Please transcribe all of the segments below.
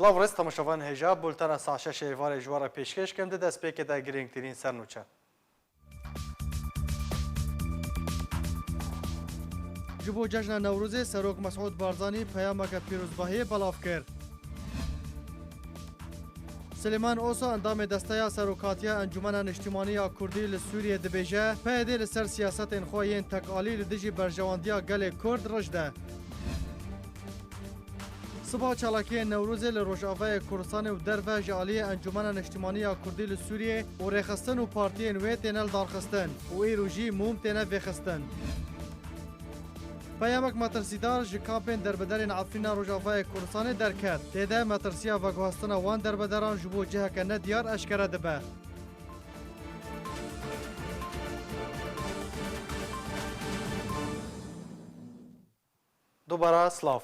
سلاو ڕێز تەماشەوان هێژا بولتەنە ساعت 6 ئێوارێ ژوارە پێشکەشکەم دە دەستپێکێدا گرنگترین سەرنوچە. ji bo cejna Newrozê Serok Mesûd Barzanî peyameke pîrozbahiyê belav kir. Silêman Osa endamê desteya serokatiya Encûmena Niştimaniya Kurdî li Sûriyê dibêje peyedê li ser siyasetên xwe yên tekalî li dijî berjewandiya gelê Kurd rij de. Siba çalakiyên Newrozê li Rojavayê Kurdistanê û derve ji aliyê Encûmena Niştimaniya Kurdî li Sûriyê û rêxistin û partiyên wê têne li darxistin û îro jî mûm têne vêxistin. Peyamek metirsîdar ji kampên derbederên Efrîna Rojavayê Kurdistanê derket. Têde metirsiya veguhestina wan derbederan ji bo ciheke nediyar eşkere dibe. Dubara Slav.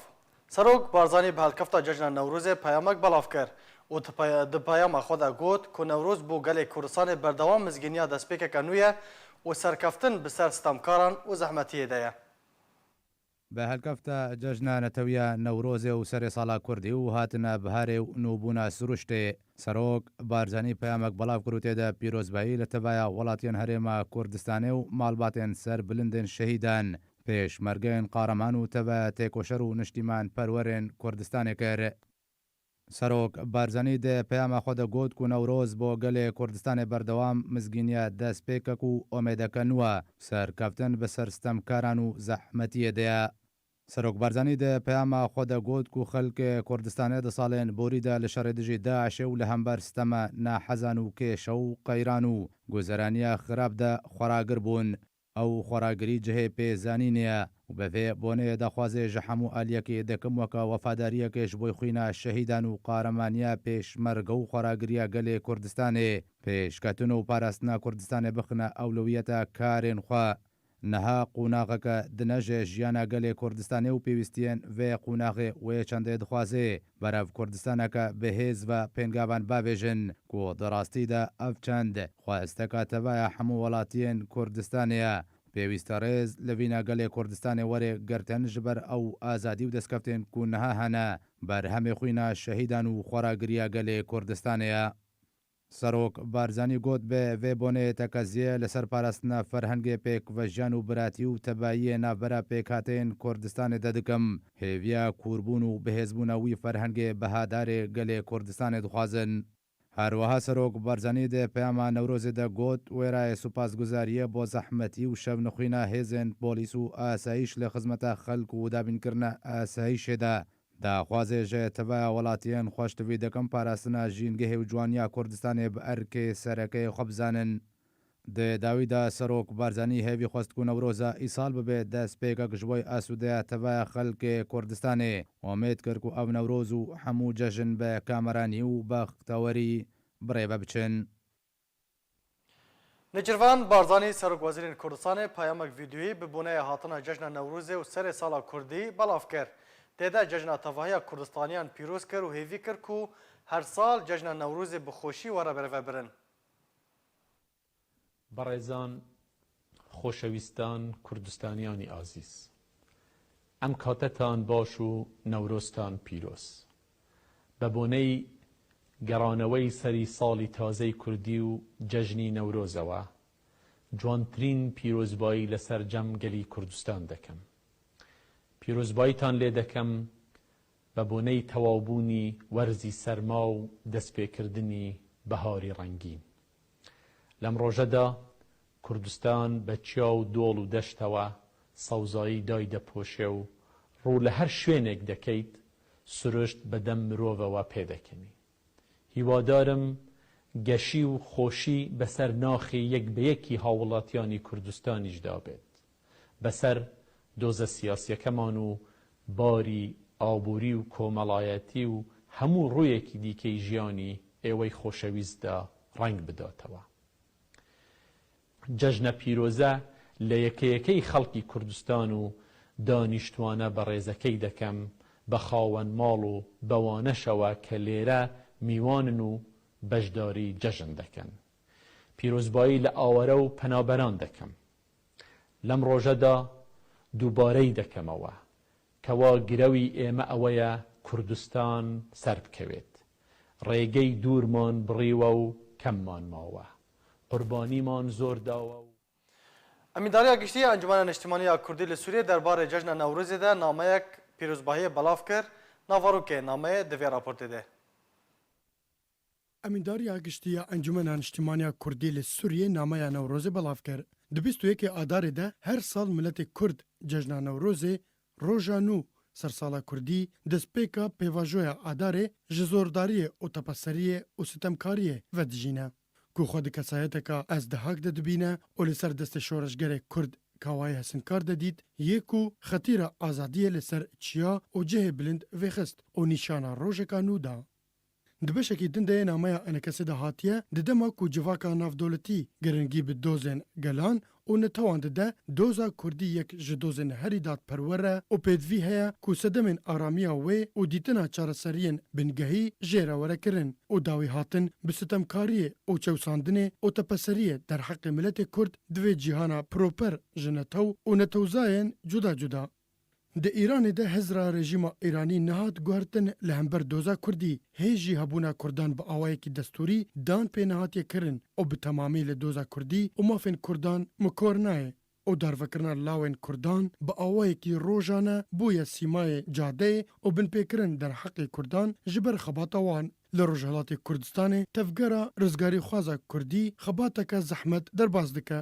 Serok Barzanî bi helkefta cejna Newrozê peyamek belav kir û di peyama xwe de got ku Newroz bû gelê Kurdistanê berdewam mizgîniya destpêkeke nû ye û serkeftin bi ser stemkaran û zehmetiyê de ye. به هەلکەفتە جەژنە نەتەویە نەورۆزێ و سەرێ ساڵا کوردی و هاتنە بەهارێ و نوبوونە سروشتێ سەرۆک بارزانی پەیامێک بەڵاو کرد و تێدا پیرۆزبایی لە تەبایە وڵاتیان هەرێمە کوردستانێ و ماڵباتێن سەر بلندên شەهیدان پێشمەرگەین قارەمان و تەبایە تێکۆشەر و نیشتیمان پەروەرێن کوردستانێ کرد. سەرۆک بارزانی دێ پەیامە خۆ دەگوت و نەورۆز بۆ گەلێ کوردستانê بەردەوام مزگینیە دەستپێکەک و ئۆمێدەکە نووە سەرکەوتن بەسەر ستەمکاران و زەحمەتیە دەیە. سەرۆک بارزانی دێ پەیامە خۆ دەگوت و خەلکێ کوردستانê di salên borî de li şerê dijî Daişê û li hember stema naxezan û kêşe û qeyran û guzeraniya xirab de xwaragir bûn. ئەو خۆراگری جهێ پێزانینیە و بەvê بۆنەیە دەخوازێ ji hemû aliyekê dikim weke wefadariyekê ji bo xwîna şehîdan û qaramaniya pêşmerge û xwaragiriya gelê Kurdistanê pêşketin û parastina Kurdistanê bixine ewlewiyeta karên xwe. Niha qûnaxeke dine ji jiyana gelê Kurdistanê û pêwîstiyên vê qûnaxê wê çendê dixwazê berev Kurdistaneke bihêz ve pêngavan bavêjin ku di rastî de ev çend xwesteka tevaya hemû welatiyên Kurdistanê ye. Pêwîst e rêz li vîna gelê Kurdistanê werê girtin ji ber ew azadî û destkeftên ku niha hene berhemê xwîna şehîdan û xwaragiriya gelê Kurdistanê ye. سەرۆک بارزانی گوت بێ vê bonê tekeziyê li ser parastina ferhengê pêkvejiyan û biratî û tebayiyê navbera pêkhateyên Kurdistanê de dikim hêviya kûrbûn û bihêzbûna wî ferhengê bihadarê gelê Kurdistanê dixwazin. Herweha Serok Barzanî dê peyama Newrozê de got wêrayê supasguzariyê bo zehmetî û şevnixwîna hêzên polîs û asayîş li xizmeta xelk û dabînkirina asayîşê de daxwazê ji tevaya welatiyên xweştivî dikim parastina jîngehê û ciwaniya Kurdistanê bi erkê serekeyê xwe bizanin. Di dawî de Serok Barzanî hêvî xwest ku Newroza îsal bibe destpêkek ji bo asûdeya tevaya xelkê Kurdistanê omêd kir ku ev Newroz û hemû cejin bi kameranî û bextewerî birêve biçin. Nêçîrvan Barzanî Serokwezîrên Kurdistanê peyamek vîdyoyî bi boneya hatina cejna Newrozê û serê sala Kurdî belav kir. Têde cejna tevahiya Kurdistaniyan pîroz kir û hêvî kir ku her sal cejna Newrozê bi xweşî were bereve birin. بەڕێزان خۆشەویستان کوردستانیانی ئازیز ئەم کاتەتان باش و نەورۆزتان پیرۆز بە بۆنەی گەڕانەوەی سەری ساڵی تازەی کوردی و جەژنی نەورۆزەوە جوانترین پیرۆزبایی لەسەر جەمگەلی کوردستان دەکەم. پیرۆزباییتان لێ دەکەم بە بۆنەی تەواوبوونی وەرزی سەرما و دەستپێکردنی بەهاری ڕەنگین. لەم ڕۆژەدا کوردستان بە چیا و دۆڵ و دەشتەوە سەوزایی دای دەپۆشێ و ڕوو لە هەر شوێنێک دەکەیت سروشت بەدەم مرۆڤەوە پێدەکەنی. هیوادارم گەشی و خۆشی بەسەر ناخی یەک بە یەکی هاوڵاتیانی کوردستانیشدا بێت بەسەر دۆزە سیاسیەکەمان و باری ئابووری و کۆمەڵایەتی و هەموو ڕوویەکی دیکەی ژیانی ئێوەی خۆشەویستدا ڕنگ بداتەوە. جەژنە پیرۆزە لە یەکەیەکەی خەڵکی کوردستان و دانیشتوانە بە ڕێزەکەی دەکەم بە خاوەن ماڵ و بەوانەشەوە کە لێرە میوانن و بەشداری جەژن دەکەن. پیرۆزبایی لە ئاوەرە و پەنابەران دەکەم. لەم ڕۆژەدا دووبارەی دەکەمەوە کەوا گرەوی ئێمە ئەوەیە کوردستان سەر بکەوێت. ڕێگەی دوورمان بڕیوە و کەممان ماوە. قوربانیمان زۆر داوە و امیداریا گشتی انجمن اجتماعی کردی لسوریه درباره جشن نوروز ده نامه پیروزباهی بلاف کرد. ناواروکه نامه دوی راپورت ده. امینداری گشتی انجمن اجتماعی کردی لسوریه نامه نوروز بلاف کرد. 21 آذر ده هر سال ملت کرد جشن نوروز روزانو سرسالا کردی دسپیکا پیواژویا آداره جزورداری و تپسری و ستمکاری و دجینه. کو خود کسایت که از دهاک ده دبینه و لسر دست شورشگر کرد کاوای حسنکار ده دید یکو خطیر آزادی لسر چیا و جه بلند وخست و نیشانا روژکا نودا. دبشکی دنده نامه انکسی ده هاتیه ددما کو جواکا ناف دولتی گرنگی به دوزن گلان و نتوان ده دوزا کردی یک جدوزن هری داد پروره و پیدوی هیا کو سدمن آرامیا و دیتنا چارسرین بنگهی جیره وره کرن و داوی هاتن بستمکاری و چوساندنه و تپسریه در حق ملت کرد دوی جیهانا پروپر جنتو و نتوزاین جدا جدا. د ایران ده هزرا رژیم ایرانی نهاد گوهرتن لهمبر دوزا کردی هیجی هبونا کردان با آوائي کی دستوری دان پی نهاتی کرن او به تمامی لدوزا کردی او مافن کردان مکورنای او داروکرنا لاوین کردان با آوائي کی روزانه بویا سیمای جاده او بن پیکرن در حق کردان جبر خباتوان لروجهلات کردستان تفگرا رزگاری خوازا کردی خباتک زحمت در بازدکه.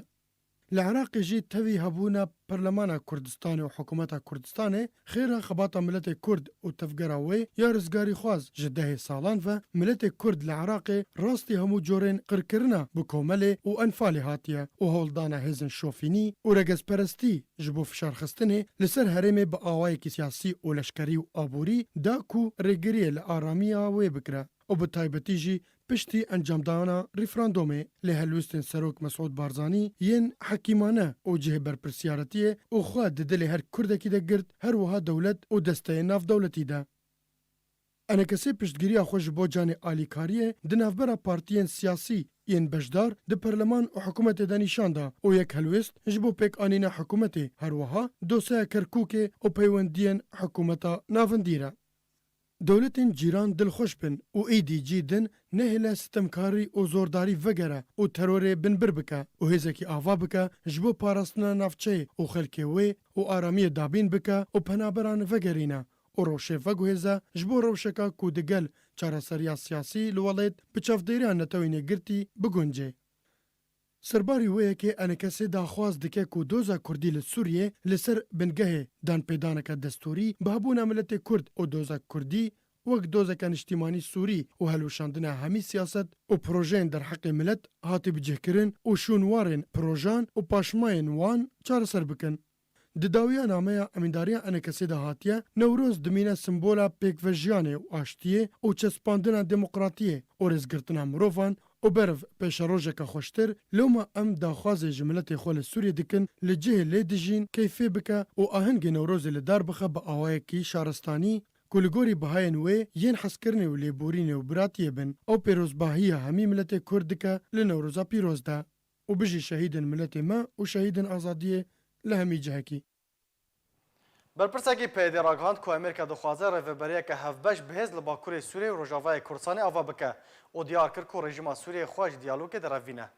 العراق جي توي هبونا برلمان كردستان و حكومة كردستان خيرا خباطة ملت كرد و تفقراوي يا رزقاري خواز جده سالان و ملت كرد العراقي راستي همو جورين قركرنا بكوملي و انفالي هاتيا و هولدانا هزن شوفيني و رقز پرستي جبو فشار خستني لسر هرمي بآوايكي سياسي و لشكري و آبوري داكو رگري لآراميا و بكرا و بتايبتي جي پشتی انجام دانا ریفراندومه لهلوستن سروک مسعود بارزانی ین حکیمانه او جه برپرسیارتیه او خواه دل هر کردکی ده گرد هر وها دولت او دسته ناف دولتی ده. انا کسی پشتگیری خوش با جان آلیکاریه ده نافبرا پارتیین سیاسی ین بشدار ده پرلمان و حکومت ده نشانده او یک هلوست جبو پیک آنین حکومت هر وها دوسه کرکوک او پیوندین حکومتا نافندیره. دولتین جیران دلخوش بن و ایدی جیدن نهلا ستمکاری و زورداری وگره و ترور بن بر بکه و هزکی آوا بکه جبو پارستنا نافچه و خلکه وی و آرامی دابین بکه و پنابران وگرینه و روشه وگو هزا جبو روشکا کودگل چارسریا سیاسی لوالید بچافدیران نتوینه گرتی بگونجه. سرباری وی که انکسی داخواز دکه کو دوزا کردی لسوریه لسر بنگه دان پیدانک دستوری بهبون ملت کرد و دوزا کردی وک دوزا کن اجتماعی سوری و هلوشاندنه همی سیاست و پروژین در حق ملت هاتی بجه کرن و شونوارن پروژان و پاشماین وان چار سر بکن. دداویا نامه امینداریا انکسی ده هاتیه نوروز دمینه سمبولا پیکوژیانه و آشتیه و چسپاندنه دموکراتیه و رزگرتنه مروفان و برف پیش روژه که خوشتر لوما ام داخواز جملت خول سوریه دکن لجه لیدجین کیفه بکه و آهنگ نوروز لدار بخه با آوائي کی شارستانی کلگوری بهاین وی ین حسکرنه و لیبورینه و براتیه بن او پیروزباهیه همی ملت کردکه لنوروزا پیروز ده و بجی شهید ملت ما و شهید آزادیه لهمی جهکی. برپرسکی پیدی راگهاند که امریکا دخوازه ریوبریه که هفبش بهز لباکور سوریه و روژاوای کردستان آوا بکه و دیار کرد که رژیم سوریه خواهش دیالوگ در روینه.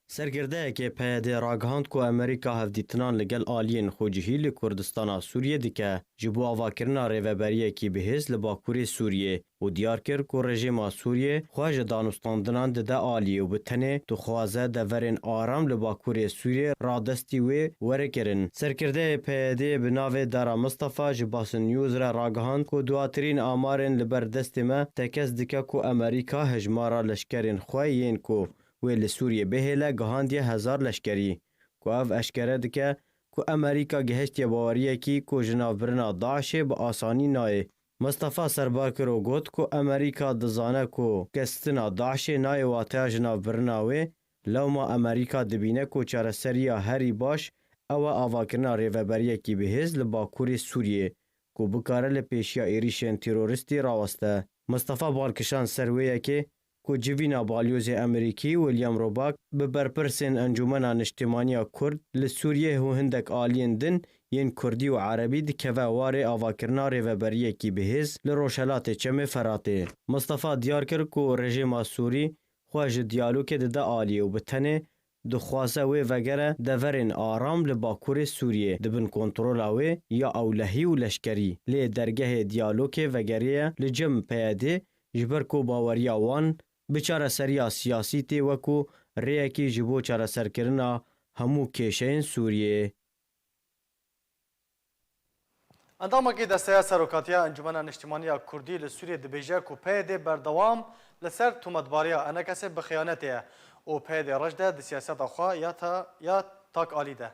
سرگرده که پیدی راگهاند که امریکا هفدیتنان لگل آلین خوجهی لکردستان سوریه دیکه جبو آواکرنا ریوبریه که بهز لباکور سوریه و دیار کرد که رژیم سوریه خواهش دانستاندنان ده آلی و بتنه دخوازه دورن آرام لباکور سوریه رادستی و ورکرن. سرگرده پیدی بناوه دارا مصطفى جباس نیوز را راگهاند که دواترین آمارن لبردست ما تکس دیکه که امریکا هجمارا لشکرین خواهین که ویل سوریه بهله گهاندی 1000 لشکری که اف اشکره دکه که امریکا گهشتی باوریه کی که جنابرنا داعش با آسانی نای. مصطفى سربار کرو گوت که امریکا دزانه که کستنا داعش نای واته جنابرنا وی لوما امریکا دبینه که چارسریا هری باش او آواکرنا ریوبریه کی بهز لباکور سوریه که بکاره لپیشیا ایریشن تیروریستی راوسته. مصطفى بالکشان سرویه که جوینا بالیوز امریکی ویلیام روباک به برپرسین انجمن اجتماعی کرد لسوریه و هندک آلین دن yên Kurdî û Erebî dikeve warê avakirina rêveberiyekî bihêz li Rojhilatê Çemê Feratê. Mustafa diyar kir ku rejîma Sûrî xwe ji diyalogê dide aliyê û bi tenê dixwaze wê vegere deverên aram li Bakurê Sûriyê dibin kontrola wê ya ewlehî û leşkerî. Lê dergehê diyalogê vegeriye li cem PYD ji ber ku baweriya wan bi çareseriya siyasî tê wekû rêyekî ji bo çareserkirina hemû kêşeyên Sûriyê. Endamekî desteya serokatiya Encumena Niştimaniya Kurdî li Sûriyê dibêje ku PYD berdewam li ser tûmetbariya enekesê bi xıyanetê ye û PYD rej de di siyaseta xwe ya tak alî de.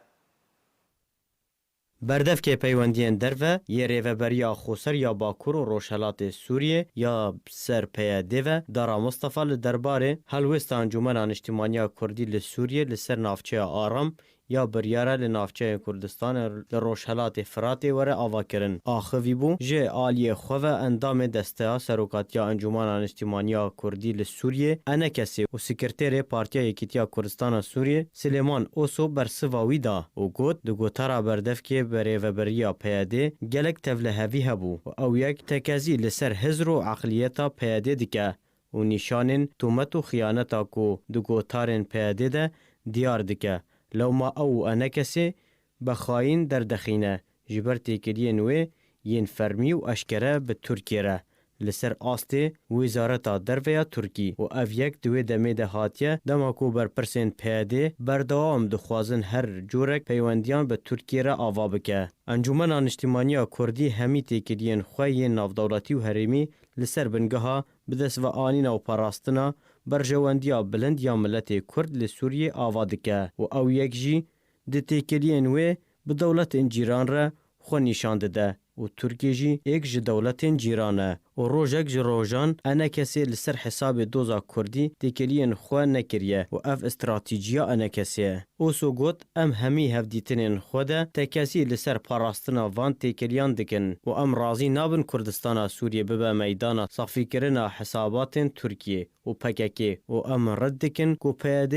Berdevkê peywendiyên derve yê rêveberiya Xweser ya Bakur û Rojhilatê Sûriyê ya ser PYD ve dara Mustafa li derbarê helwesta Encumena Niştimaniya Kurdî li Sûriyê li ser navçeya aram ya biryara li navçeyên Kurdistanê li Rojhilatê Firatê were avakirin. Axivî bû jê aliyê xwe ve endamê desteya serokatiya Encumena Niştimaniya Kurdî li Sûriyê enekesê û sekreterê Partiya Yekîtiya Kurdistana Sûriyê Silêman Oso bersiva wî da û got di gotara berdevkê bi rêveberiya PYD gelek tevlihevî hebû û ew yek tekezî li ser hizr û eqliyeta PYD dike û nîşanên tûmet û xıyaneta ku di gotarên PYD de diyar dike. Lewma ew û enekesê bi xayîn derdexîne ji ber têkiliyên wê yên fermî û eşkere bi Tirkiye re li ser astê Wîzareta Derve ya Tirkî û ev yek di wê demê de hatiye dema ku berpirsên PYD berdewam dixwazin her corek peywendiyan bi Tirkiye re ava bike. Encumena Niştimaniya Kurdî hemî têkiliyên xwe yên navdewletî û herêmî li ser bingeha bi destveanîna û parastina berjewendiya bilind ya miletê Kurd li Sûriyê ava dike û ew yek jî di têkiliyên wê bi dewletên cîran re xwe nîşan dide û Tirkiye jî êk ji dewletên cîran e û rojek ji rojan enekesê li ser hesabê doza Kurdî têkiliyên xwe nekiriye û ev stratîjiya enekesê ye. Oso got em hemî hevdîtinên xwe de tekesî li ser parastina van têkiliyan dikin û em razî nabin Kurdistana Sûriyê bibe meydana safîkirina hesabatên Tirkiye û PKK û em red dikin ku PYD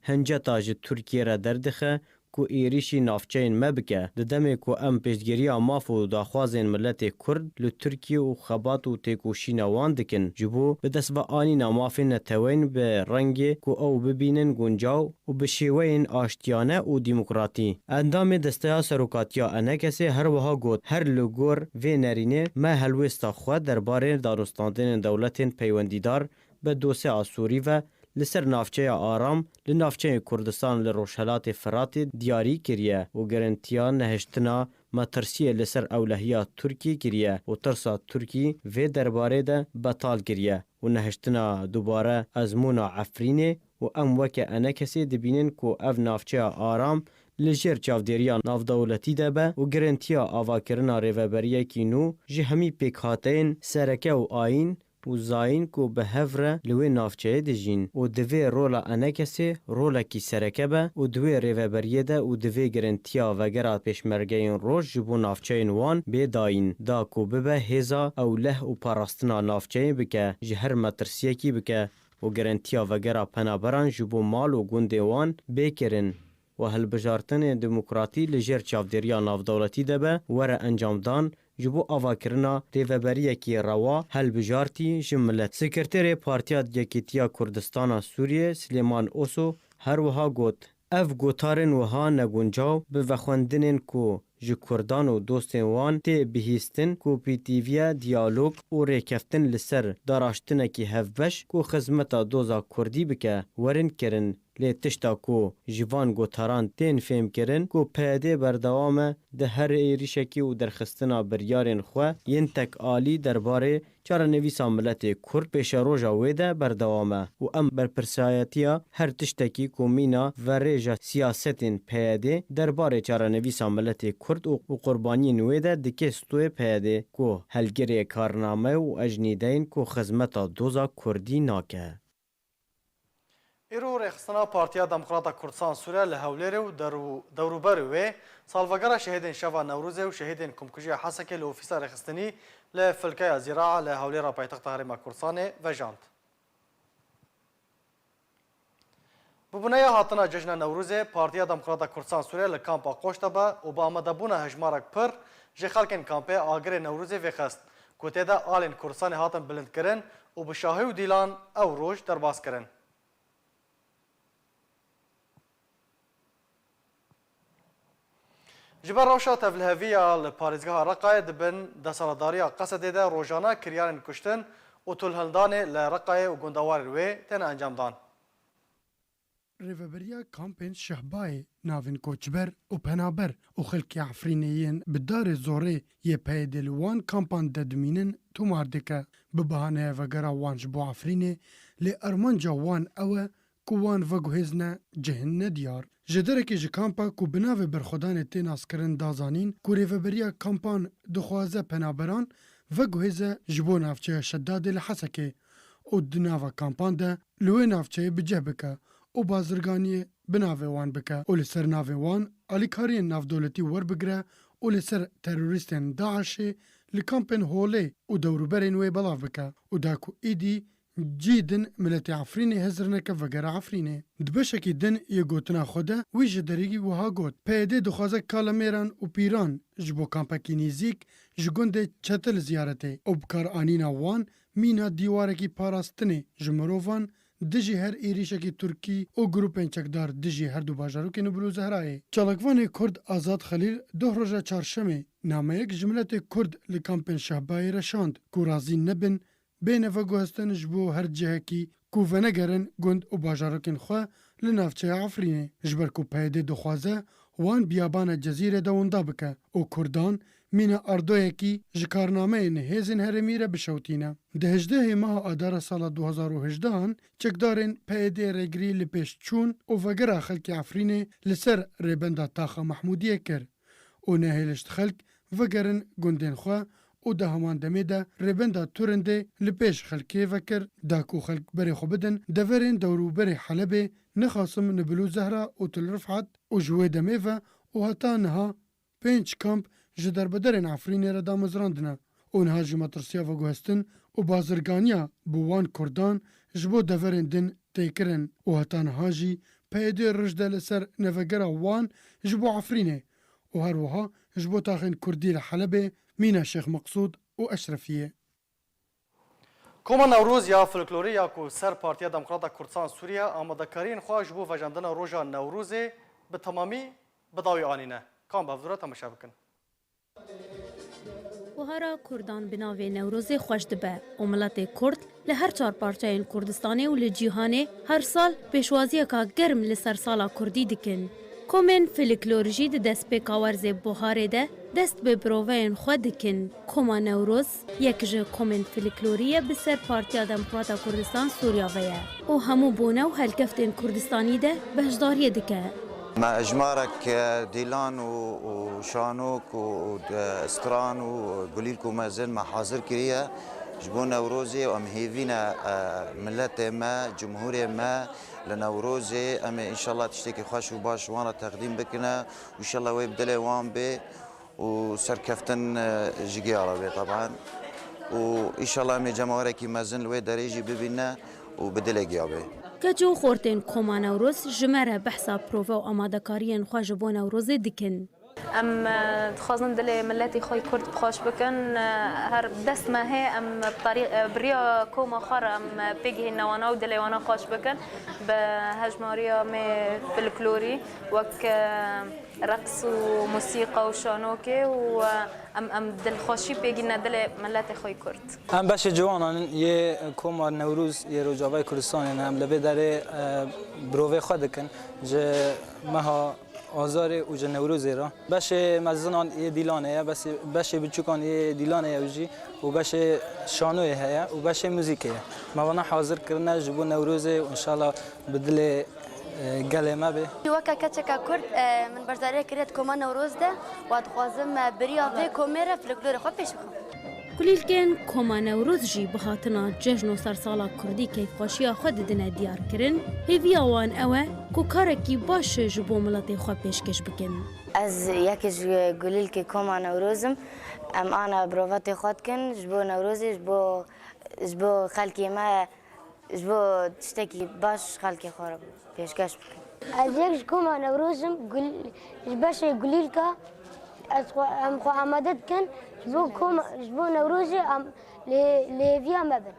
hinceta ji Tirkiye re derdixe ku êrişî navçeyên me bike di demê ku em pêşgiriya maf û daxwazên miletê Kurd li Tirkiye û xebat û têkoşîna wan dikin ji bo bi destveanîna mafên netewên bi rengê ku ew bibînin guncaw û bi şêweyên aştiyane û dîmokratî. Endamê desteya serokatiya enekesê her wiha got her li gor vê nerînê me helwesta xwe derbarê danûstandinên dewletên peywendîdar bi dosya Sûrî ve li ser navçeya aram li navçeyên Kurdistan li Rojhilatê Firatê diyarî kiriye û girintiya nehiştina metirsiyê li ser ewlehiya Tirkî kiriye û tirsa Tirkî vê derbarê de betal kiriye û nehiştina dubare ezmûna Efrînê û em weke enekesê dibînin ku ev navçeya aram li jêr çavdêriya navdewletî de be û girintiya avakirina rêveberiyekî nû ji hemî pêkhateyên sereke û ayîn û zayîn ku bi hev re li wê navçeyê dijîn û divê rola enekesê rolekî sereke be û di wê rêveberiyê de û divê girintiya vegera pêşmergeyên roj ji bo navçeyên wan bêdayîn da ku bibe hêza ewleh û parastina navçeyê bike ji her metirsiyekî bike û girintiya vegera penaberan ji bo mal û gundê wan bêkirin û hilbijartinê demokratî li jêr çavdêriya navdewletî de be were encamdan ji bo avakirina rêveberiyekî rewa helbijartî ji millet. Sekreterê Partiya Yekîtiya Kurdistana Sûriyê Silêman Oso her wiha got ev gotarên wiha neguncaw bi vexwendinên ku ji Kurdan û dostên wan tê bihîstin ku pîtîviya diyalog û rêkeftin li ser daraştinekî hevbeş ku xizmeta doza Kurdî bike werin kirin. Lê tişta ku ji van gotaran tên fêmkirin ku PYD berdewam e di her êrişekî û derxistina biryarên xwe yên tekalî derbarê çarenivîsa miletê Kurd pêşeroja wê de berdewam e û em berpirsayetiya her tiştekî ku mîna verêja siyasetên PYD derbarê çarenivîsa miletê Kurd û qurbaniyên wê de dike stûyê PYD ku helgirê karname û ejnîdeyên ku xizmeta doza Kurdî nake. Îro rêxistina Partiya Demokrata Kurdistan Sûriye li Hewlêrê û dewrûberê wê salvegera şehîdên şeva Newrûzê û şehîdên komkujiya Hesekê li ofîsa rêxistinî li Filkeya Zîraa li Hewlêra paytexta Herêma Kurdistanê vejand. ببنایا هاتنا جشن نوروزê Partiya Demokrata Kurdistan Sûriye li kampa Qoştebe û bi amadebûna hejmarek pir ji xelkên kampê agirê Newrozê vêxist ku tê de alên Kurdistanê hatin bilindkirin û bi şahî û dîlan ew roj derbas kirin. Ji ber rewşa tevliheviya li parêzgeha Reqayê dibin desaladariya Qesedê de rojana kiryarên kuştin û tulhildanê li Reqayê û gundewarên wê tên encamdan. Rêveberiya kampên Şehbayê navên koçber û penaber û xelkê Efrînê bi darê zorê yê peyedê li wan kampan de dimînin tomar dike. Bi bahaneya vegera wan ji bo Efrînê lê ermanca wan ew e ku wan veguhêzne cihên nediyar. Ji derekê ji kampa ku bi navê berxwedanê tên naskirin dazanîn ku rêveberiya kampan dixwaze penaberan veguhêze ji bo navçeya Şeddadê li Hesekê û di nava kampan de li wê navçeyê biceh bike û bazirganiyê bi navê wan bike û li ser navê wan alîkariyên navdewletî werbigire û li ser terorîstên Daişê li kampên Holê û dewrûberên wê belav bike û da ku êdî cî din miletê Efrînê hezir neke vegera Efrînê. Di beşekî din yê gotina xwe de wî ji derîgî wiha got. PYD dixwaze kalemêran û pîran ji bo kampekî nêzik ji gundê çete li ziyaretê û bikaranîna wan mîna dîwarekî parastinê ji mirovan dijî her êrişekî Tirkî û grupên çekdar dijî her du bajarokên Nûbûl û Zehrayê. Çalakvanê Kurd Azad Xelîl doh roja çarşemê nameyek ji miletê Kurd li kampên Şehbayê reşand ku razî nebin bêne veguhestin ji bo her cihekî ku venegerin gund û bajarokên xwe li navçeya Efrînê ji ber ku PYD dixwaze wan biyabana Cezîrê de wenda bike û Kurdan mîna ardoyekî ji karnameyên hêzên herêmî re bişewtîne. Di 18 meha adara sala 2018 çekdarên PYD rêgirî li pêş çûn û vegera xelkê Efrînê li ser rêbenda Taxa Mehmûdiyê kir û nehêlişt xelk vegerin gundên xwe û di heman demê de rêbenda Turindê li pêş xelkê vekir da ku xelk berê xwe bidin deverên dewrûberê Helebê nixasim Nûbûl û Zehra û Til Rifat û ji wê demê ve û heta niha 5 kamp ji derbederên Efrînê re damezrandine û niha ji matirsiya veguhestin û bazirganiya bi wan Kurdan ji bo deverên din têkirin û heta niha jî PYD rij de li ser nevegera wan ji bo Efrînê û her wiha ji bo taxên Kurdî li Helebê mîna Şêx Meqsûd û Eşrefiyê. Koma Newroz ya folklorî ya ku ser Partiya Demokrata Kurdistan Sûriye amadekariyên xwe ji bo vejandina roja Newrozê bi temamî bi dawî anîne. Kam bevdura temaşa bikin. Buhara Kurdan bi navê Newrozê xweş dibe û miletê Kurd li her çar parçayên Kurdistanê û li cîhanê her sal pêşwaziyeka germ li ser sala Kurdî dikin. Komên folklor jî di destpêka werzê Buharê de dest bi biroveyên xwe dikin. Koma Newroz yek ji komên folklorî ye bi ser Partiya Demokrata Kurdistan Sûriya ve ye û hemû bonew helkeftên Kurdistanî de beşdariyê dike. مع إجمارك ديلان وشانوك وستران وقليلك ومازن مع حاضر كريا جبونا وروزي وأم هيفينا ملتي ما جمهوري ما لنوروزي أما إن شاء الله تشتكي خوش وباش وانا تقديم بكنا وإن شاء الله ويبدلي وان بي وسركفتن جيجي عربي طبعا وإن شاء الله أمي جمهوري مازن الوي دريجي ببينا وبدلي جيابي Keçû xortên Koma Newroz ji me re behsa prova û amadekariyên xwe ji bo Newrozê dikin. ام دخوازن دل ملتي خوي كرد بخوش بكن هر دست ما هي ام بطريق بريا كوما خر ام بيجي نوانا ودل وانا خوش بكن بهجماريا مي فلكلوري وك رقص وموسيقى وشانوكي وام دل خوشي بيجي دل ملتي خوي كرد ام باش جوانا يه كوما نوروز يه رجاوي كردستان ام لبه داره بروفي خودكن ج مها آزار و جنوروزی را باشه مزنان یه دیلانه بس باشه بچکان یه دیلانه وجی و باشه شانوی هیا و باشه موزیکه ما وانا حاضر کردن جبو نوروزی و ان شاء الله بدل گله ما به وکا کچکا کرد من برزاره کرد کما نوروز ده و دخوازم بریا به کومره فلکلور خو پیش بخوام Kulîlkên Koma Newroz jî bi hatina cejn û sersala Kurdî keyfxweşiya xwe didine diyar kirin, hêviya wan ew e ku karekî baş ji bo miletê xwe pêşkêş bikin. Ez yekê ji gulîlkê Koma Newrozim em ana birovatê xwe dikin ji bo Newrozê ji bo xelkê me ji bo tiştekî baş xelkê xwe re pêşkeş bikin. Ez yek ji koma Newrozim ji beşê gulîlka em xwe amade dikin ji bo Newrozê lêviya me bin.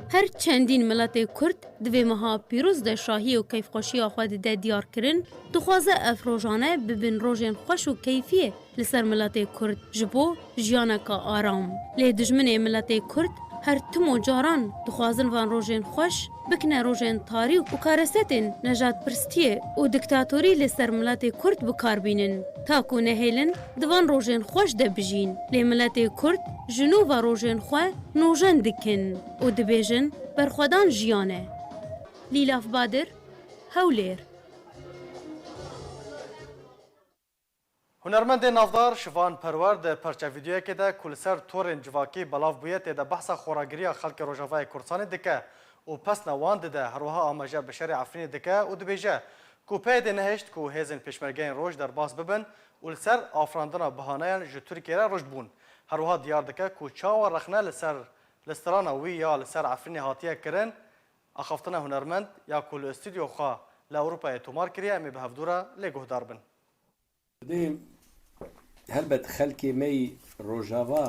Her çendîn miletê Kurd divê meha pîroz de şahî û keyfxweşiya xwe dide diyar kirin, dixwaze ev rojane bibin rojên xweş û keyfiyê li ser miletê Kurd ji bo jiyaneka aram. Lê dijminê miletê Kurd her tim û caran dixwazin van rojên xweş bikine rojên tarî û karesetên nejatpirstiyê û diktatorî li ser miletê Kurd bikarbînin. Ta ku nehêlin divan rojên xweş de bijîn. Lê miletê Kurd ji nû ve rojên xwe nojen dikin û dibêjin berxwedan jiyan e. Lîlaf Badir, Hewlêr. هنرمند نافدار شوان پرور ده پرچه ویدیویی ده کل سر تورن جواکی بلاف بویه ده بحث خوراگری خلق روجاوای کردستان دکه و پس نوان ده هروها آماجه بشری عفرین دکه و دبیجه کوپه ده نهشت کو هزن پیشمرگین روش در باز ببن و لسر آفراندنا بهانیان جو ترکیه روش بون هروها دیار دکه کو چاو رخنه لسر لسترانا وی یا لسر عفرین هاتیه کرن اخافتنا هنرمند یا کل استودیو خواه لأوروپا تومار کریه امی به هفدورا لگوه دار بن هەلبەت خەلکێ مەی ڕۆژاوا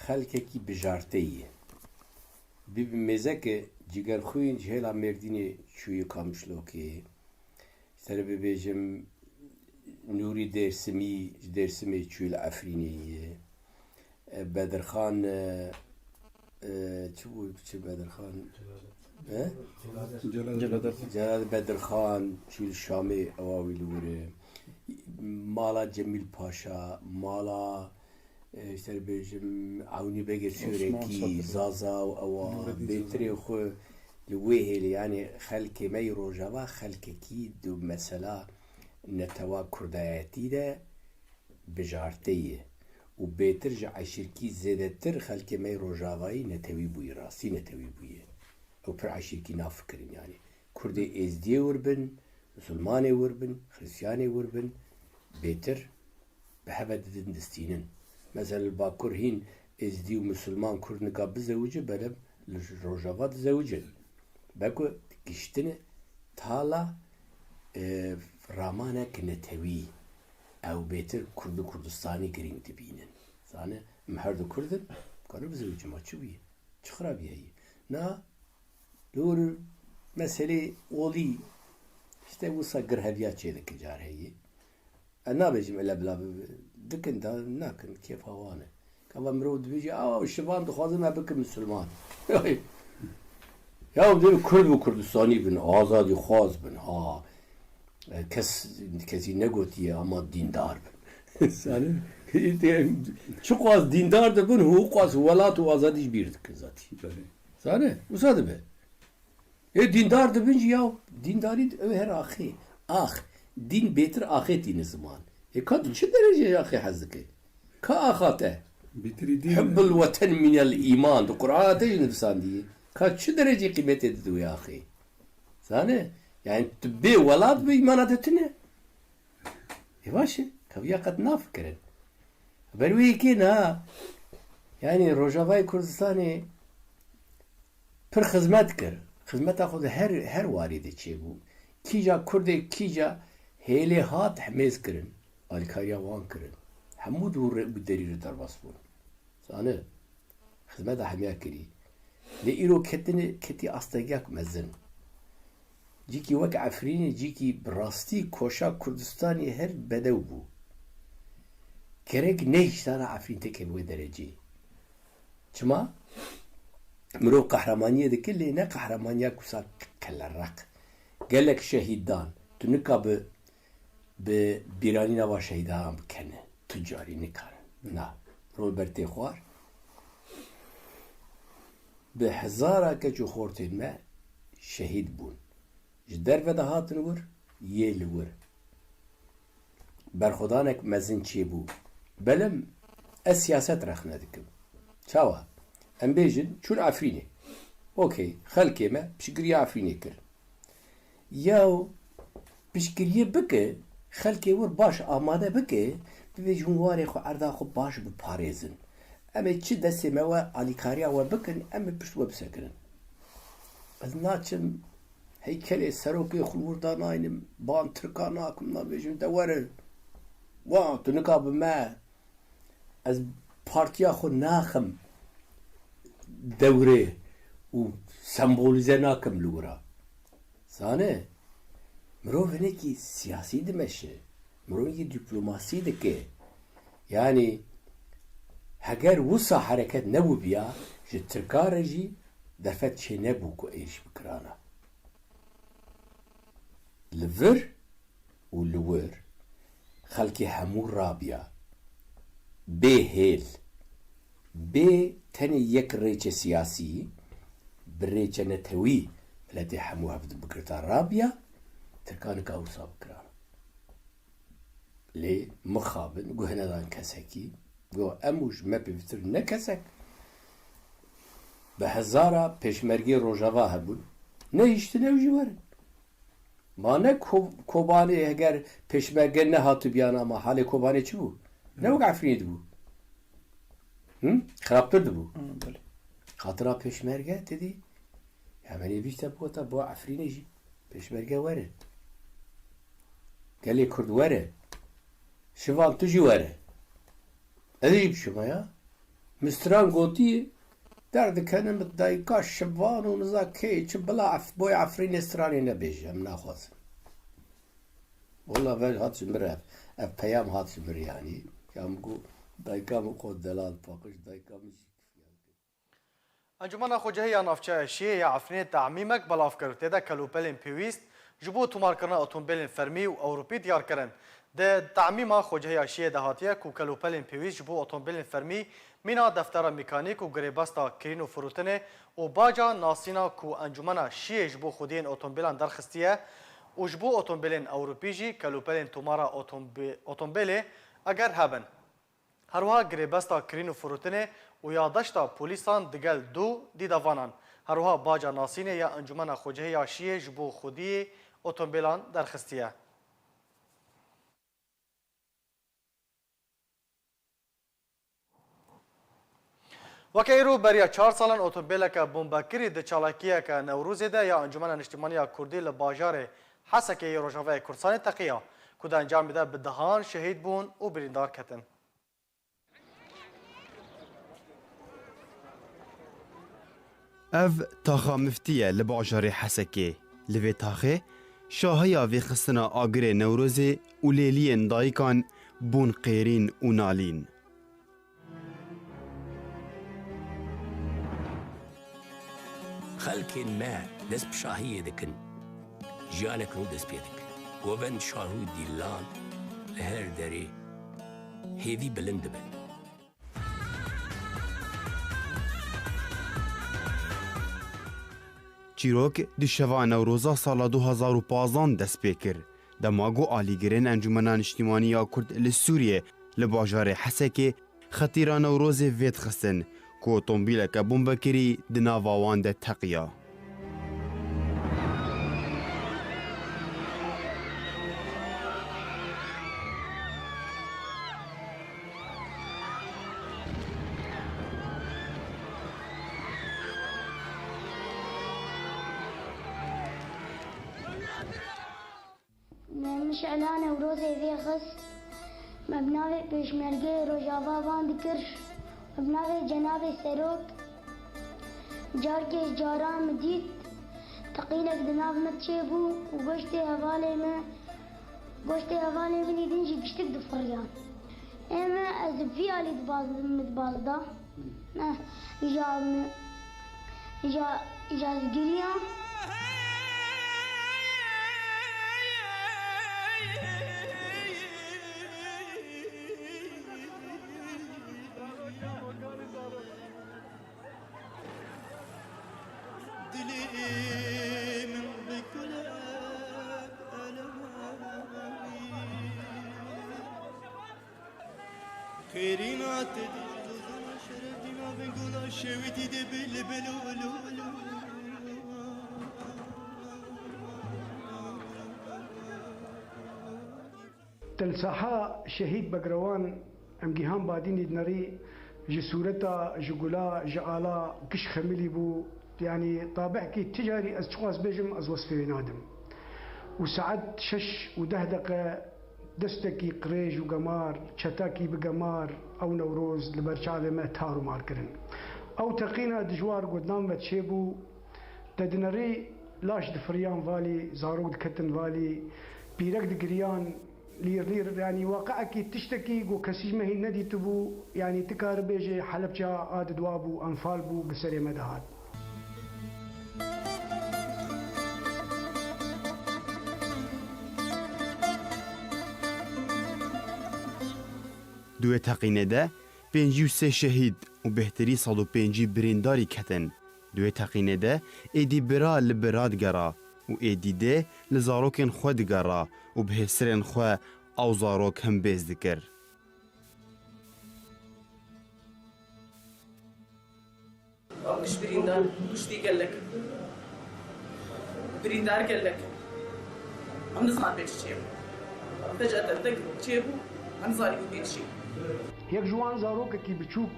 خەلکێکی بژارتەیە ببین mêzeke cigerxwîn ji hêla Mêrdînê çûyî Kamişlokê sere bibêjim Nûrî Dêrsimî ji Dêrsimê çûyî li Efrînê ye Bedirxan çi bû çi Bedirxan Celal Bedirxan çûyî li Şamê ewa wî li wir e mala Cemil Paşa, mala işte bejim Avni Begir Şüreki, Zaza ve Awa, Betri xwe li wê hêlê yani xelkê me rojava xelkekî du mesela netewa Kurdayetî de bijartê ye û bêtir ji eşîrkî zêdetir xelkê me rojavayî netewî bûye rastî netewî bûye ew pir eşîrkî nafikirin yani Kurdê êzdiyê wir bin Müslümanê wir bin, Hristiyanê wir bin, bêtir bi heve didin distînin. Mesela li Bakur hîn êzdî û Müslüman Kurd nika bizewuce belem li Rojava dizewucin. Beko giştine tala ramanek netewî ew bêtir Kurd û Kurdistanî girîng dibînin. Zane em her du Kurdin, kanu bizewuce ma çi bûye? Çi xirabî heye? Na lûr meselê olî İşte bu sagır hediye çelik car heyi. Nabecim ele bla dikin da nakin keyf havanı. Kava mrod biji şivan dixwazim me bikim Müslüman. Ya dedim Kurd bu Kurdistani bin azadi xwaz bin ha. Kesi ne gotiye ama dindar bin. Sani şu xwaz dindar da bin hu xwaz welat û azadî bir dikin zatî. Sani usadı be. Dindar dibin ya dindarî ew her axê ax din bêtir axê tîne ziman ka tu çi dereceyê axê hez dike ka axa te hibbul weten minel îman di Qur'ana te jî nivîsandiye ka çi dereceyê qîmetê dide wê axê zane yani tu bê welat bi îmana te tune baş e keviya qet nafikirin ber wê yekê na yani Rojavayê Kurdistanê pir xizmet kir Xizmeta xwe de her warî de çêbû. Kîja Kurdê kîja hêlê hat hemêz kirin, alîkariya wan kirin. Hemû bi derî li derbas bûn. Zane xizmeta hemiya kirî. Lê îro ketî astengek mezin. Cîkî wek Efrînê cîkî bi rastî koşa Kurdistanê her bedew bû. Gerek ne hiştana Efrîn teke bi wê dereceyê. Çima? مرو قهرمانیه دکه لی نه قهرمانیه کسا کلرق گلک شهیدان تو نکا به بیرانی نوا شهیدان بکنه تجاری نکارن نه روبرتی خوار به هزارا که جو خورتین ما شهید بون جدر و دهاتن ور یه لور برخودانک مزن چی بو بلم از سیاست رخ ندکم چاوه em bêjin çûn Efrînê. Okey, xelkê me piştgiriya Efrînê kirin. Ya piştgiriyê bike, xelkê wir baş amade bike, bibêjin warê xwe erda xwe baş biparêzin. Em ê çi destê me we alîkariya we bikin, em ê pişt we bisekirin. از ناچم هیکل سروکی خلوردا ناینم بان ترکا ناکم نبیجم دوره وان تو نکاب ما از پارتیا خود ناخم دوره و سمبولیزه ناکم لورا سانه مرو ونکی سیاسی دمشه مرو یه دیپلوماسی دکه یعنی هگر وسا حرکت نبو بیا جه ترکا رجی درفت چه نبو که ایش بکرانا لور و لور خلکی همو رابیا به هیل به تنی یک ریچ سیاسی بریچ نتوی ملتی همو هفت بکرتا رابیا ترکان که اوسا بکرانا لی مخابن گو هندان کسکی گو اموش مپیفتر نکسک به هزارا پیشمرگی روژاوا هبون نه ایشتی نوجی ورن ما نه کوبانی اگر پیشمرگی نه هاتو بیانا ما حال کوبانی چی بود؟ نه وقع عفرینی بود خرابتر دو بود خاطرها پیشمرگی تدی همینی بیشتر بوتا با عفرینی جی پیشمرگی وره گلی کرد وره شوان تجی وره ادیب شما یا مستران گوتی درد کنم دایکا شوان و نزا کی چه بلا بوی عفرین استرانی نبیجم نخواستم والله ولی هاتش مره اف پیام هاتش مره یعنی که هم گو دایکا مقود دلال پاکش دایکا میشی انجمن خوجهی نافچه شیعه یا عفرین تعمیمک بلاف کرد تیدا کلوپلین پیویست جبو تومار کرنا اتومبیلین فرمی و اوروپی دیار کرن ده تعمیم خوجهی شیعه دهاتیه کو کلوپلین پیویست جبو اتومبیلین فرمی مینا دفتر مکانیک و گریباستا کرین و فروتنه و باجا ناسینا کو انجمن شیعه جبو خودین اتومبیلان درخستیه و جبو اتومبیلین اوروپی جی کلوپلین تومارا اتومبیلی اگر هبن هروها گریباستا کرین و فروتنه و یادشتا پولیسان دگل دو دیدوانان هروها باجا ناسینه یا انجمن خوجهی یا شیعه جبو خودی اتومبیلان درخستیه وکیرو بریا 4 سالن اتومبیل که بمبکری د چالاکیه که نوروز ده یا انجمن اجتماعی کردی لباجار حسکی روجاوی کردستان تقیه که انجام میده به دهان شهید بون و بریندار کتن اف تاخا مفتیه لباجار حسکی لوی تاخه شاهیا وی خستنا آگر نوروز و لیلین دایکان بون قیرین و نالین خلق ما دست بشاهية دكن جانك نو دست بيدك وبن شاهو ديلان لهر داري هذي بلند بن چیروک دی شوا نوروزا سالا 2015 دست پیکر دماغو آلیگرین انجمنان اجتماعی یا کرد لسوریه لباجار حسکی خطیرا نوروز وید خستن که اتومبیل که بمبکری دناواوان ده تقیا مشعلان وروزي ذي خص مبناوي بيشمرقي روجافا باند كرش مبناوي جنابي سروك جاركي جاران مديد تقيلك دناف متشيبو وقشتي هفالي مني دنجي قشتك دفريان اما ازب في علي متبالدا اجا زقريان تلساحا شهيد بقروان ام جيهان بادين يدنري جي سورتا جي قلا جي آلا كش خملي بو يعني طابعكي تجاري از شخص بيجم از وصفي نادم وساعات 6 و10 دقيقة دستكي قريج وقمار شتاكي بقمار او نوروز لبرشالة ما تارو ماركرن او تقينا دجوار قدام بتشيبو تدنري لاش دفريان فالي زاروق دكتن فالي بيرك دقريان لير يعني واقعك تشتكي جو كسيج ما هي ندي تبو يعني تكار بيجي حلبجا عاد دوابو انفال بو بسري مدهات دوی تقینه ده 53 شهید و بهتری 105 برینداری کتن. دوی تقینه ده ایدی برا لبراد گرا و ایدی ده لزاروکن خود گرا و به سرن خو او زاروک هم بیز دکر. مش بريندار مش دي قال لك بريندار قال لك عم نصنع بيت الشيب فجأة تلتقي تشيبو عم صار بيت الشيب يك جوان زاروك كي بتشوك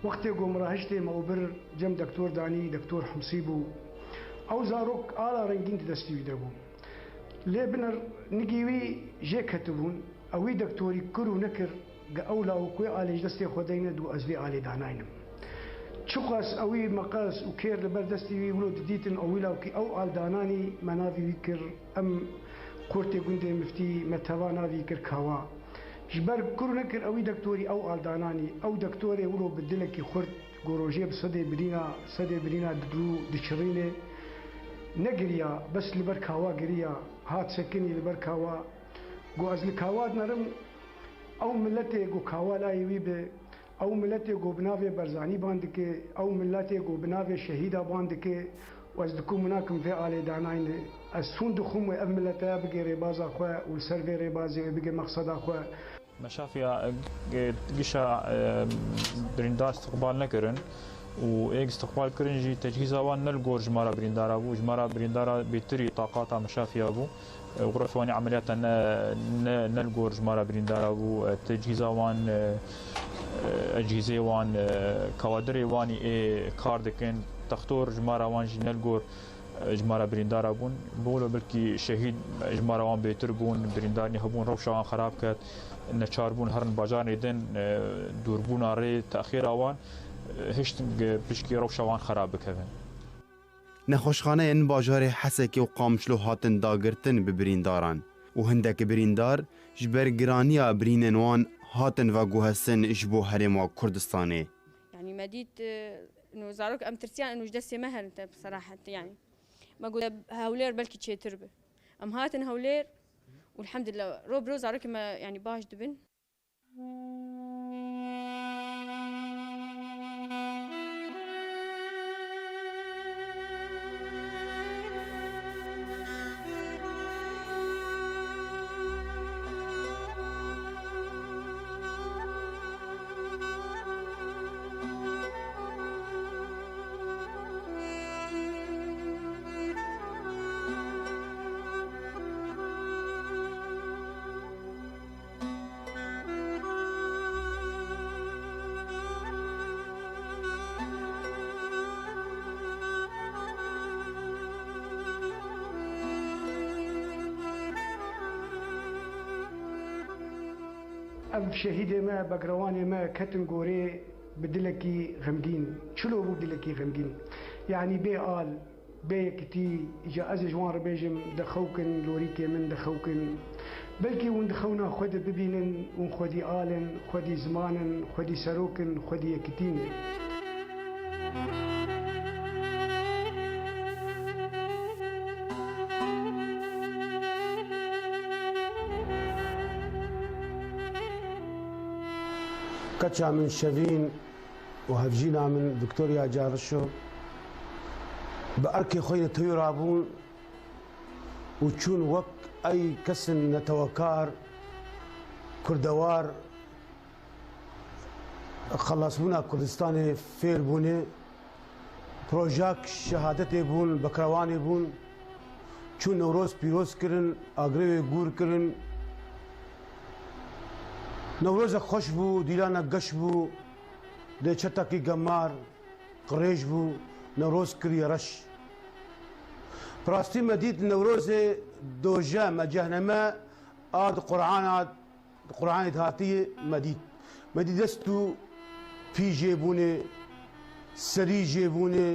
وقت قوم راهشتي موبر جم دكتور داني دكتور حمصيبو او زاروك آلا رنجين تدستيو دابو لي بنر نجيوي جي كتبون اوي دكتوري كرو نكر اولا وكوي آلي جدستي خودينا دو ازلي آلي داناينم شخص اوي مقاس وكير لبردستي ولود ديتن اويلا وكي او آل داناني منافي ويكر ام كورتي قندي مفتي متوانا ويكر كاوا جبر كرو نكر اوي دكتوري او آل داناني او دكتوري ولو بدلكي خورت جوروجيب صدي برينا درو دشريني نقريا بس لبركاوا قريا هات سكني لبركاوا جو ازل كاواد نرم او ملتي جو كاوا لا يويب او ملتي جو بنافي برزاني باندك او ملتي جو بنافي شهيدا باندك وازدكم مناكم في آلي داناين السون دخوم واملتا بقي ريبازا خوا والسيرفي ريبازي بقي مقصدا خوا مشافيا قشا بريندار استقبال نكرن و ايك استقبال كرنجي تجهيزا وان نلقور جمارا بريندارا بو جمارا بريندارا بيتري طاقاتا مشافيا بو وغرف واني عمليات نلقور جمارا بريندارا بو تجهيزا وان اجهزه وان كوادري واني اي كاردكن تختور جمارا وان جي نلقور جمارا بريندارا بون بولو بلكي شهيد جمارا وان بيتر بون بريندارني هبون روشا وان خراب كات نچار بون هرن باجار ندن دوربون ري تاخير اوان هشت بشكي روشا وان خراب بكفن نخوشخانه این باجار حسکی و قامشلو هاتن داگرتن ببرینداران و هندک بریندار جبر گرانیا برینن وان هاتن و گوهسن اجبو هرما کردستانه يعني مديت انه زاروك ام ترتيان انه جدسي مهر انت بصراحه يعني ما قلت هولير بلكي تشي تربه ام هاتن هولير والحمد لله روب زاروك ما يعني باش دبن ام شهيدة ما بقرواني ما كتن قوري بدلكي غمقين شلو بدلكي غمقين يعني بي آل بي كتي إجا أزي جوان ربيجم دخوكن لوريكي من دخوكن بلكي وندخونا خود ببينن ونخودي آلن خودي زمانن خودي سروكن خودي يكتين كتشا من شافين وهفجينا من فيكتوريا جارشو بأركي خوينا تيرابون وتشون وك أي كسن نتوكار كردوار خلصونا كردستاني فير بوني بروجاك شهادتي بون بكرواني بون چون نوروز پیروز کرن آگروی گور کرن نوروز خوش بو دیلانا گش بو لێ چەتەکی گەمار قڕێژ بوو نەورۆز کریە ڕەش پڕاستی مەدید نەورۆزێ دۆژە مەجەهنەمە ئاد قورعانت هاتیە مەدید دەست و پی ژێبوونێ سەری ژێبوونێ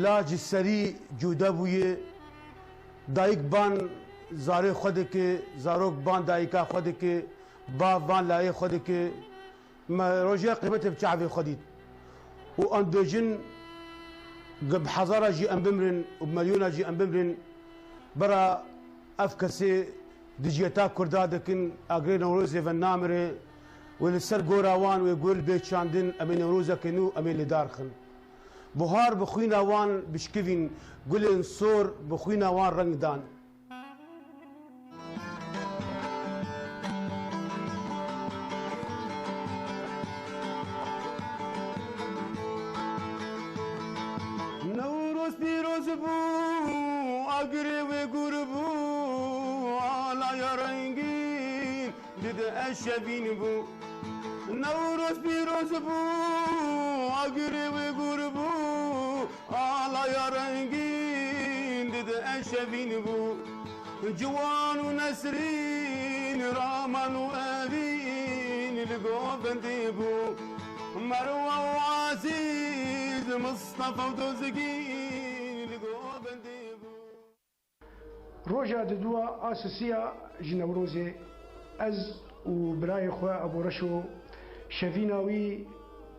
لاجی سەری جوودە بوویە دایک بان زارê xwe dike zarok ban dayika xwe dike bav van layê xwe dike me rojiya qîmetê bi çavê xwe dît û em dojin bi hezara jî em bimrin û bi milyona jî em bimrin bira ev kesê di jiyeta Kurda dikin agrê Newrozê ve namire wê li ser gora wan wê gul bê çandin em ê Newrozekê nû em ê lêdar xin buhar bi xwîna wan bişkivîn gulên sor bi xwîna wan reng dan Newroz pîroz bû agrê wê gur bû alaya rengîn dide eşevîn bû Newroz pîroz bû agrê wê gur bû alaya rengîn dide eşevîn bû ciwan û nesrîn raman û evîn li govendê bû merwa û azîz Mustafa û dozgîn li govendê bû Roja di dua asisiya ji Newrozê ez û birayê xwe Eborreşo şevîna wî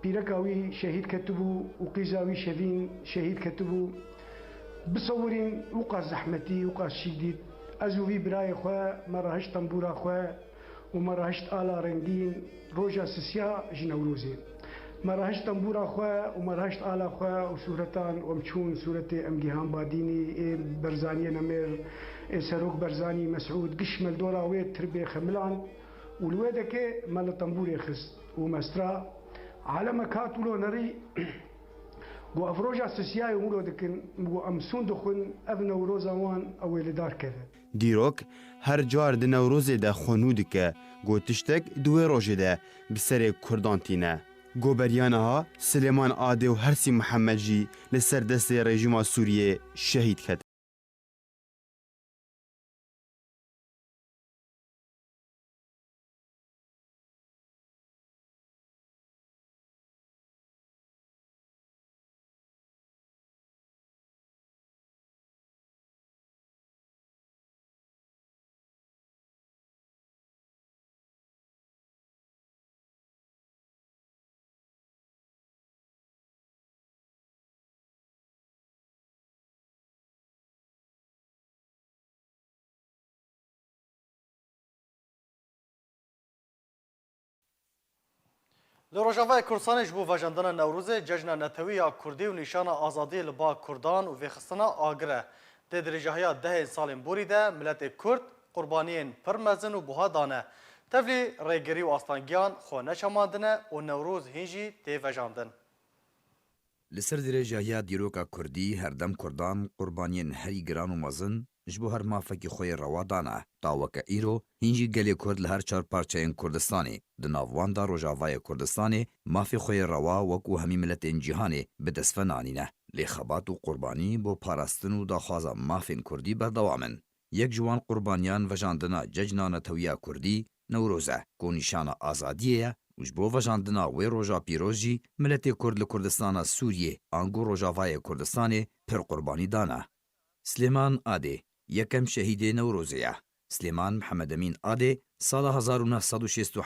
pîreka wî şehîd ketibû û qîza wî şevîn şehîd ketibû bisewirîn wika zehmetî wika şîdît ez û vî birayê xwe me re hişt tembûra xwe û me re hişt ala rengîn roja sisiya ji Newrozê me re hişt tembûra xwe û me re hişt ala xwe û sûretan em çûn sûretê em Gihan Badînî ê Berzaniyê Nemêr ê Serok Berzanî Mesûd giş meldora wê tirbê xemilan û li wê dekê me li tembûrê xist û mestra عالمك هات ولو نري قو افروجا سسياي ولو دكن قو امسون دخن اف نوروز وان او دار كذا دیرۆک هەر جار di Newrozê de xwenû dike got tiştek duwê rojê de bi serê Kurdan tîne. Goberyanaha Silêman Adê û Hersî Mihemed jî li ser destê rejîma Sûriyê şehîd ket. Li Rojavayê Kurdistanê ji bo vejandina Newrozê cejna netewî ya Kurdî û nîşana azadiyê li ba Kurdan û vêxistina agir e. Dê dirêjahiya dehên salên borî de miletê Kurd qurbaniyên pir mezin û buha dane. Tevlî rêgirî û astangiyan xwe neçemandine û Newroz hîn jî tê vejandin. Li ser dirêjahiya dîroka Kurdî herdem Kurdan qurbaniyên herî giran û mezin ji bo her mafekî xwe yê rewa dane. Daweke îro hîn jî gelê Kurd li her çar parçeyên Kurdistanê di nav wan da Rojavayê Kurdistanê mafê xwe yê rewa wekû hemî miletên cîhanê bi destve nanîne. Lêxebat û qurbanî bo parastin û daxwaza mafên Kurdî berdewam in. Yek ji wan qurbaniyan vejandina cejna netewiya Kurdî Newroz e ku nîşana azadiyê ye û ji bo vejandina wê roja pîroz jî miletê Kurd li Kurdistana Sûriyê ango Rojavayê Kurdistanê pir qurbanî dane. Silêman Adê yekem şehîdê Newrozê ye. Silêman Mihemed Emîn Adê sala 1967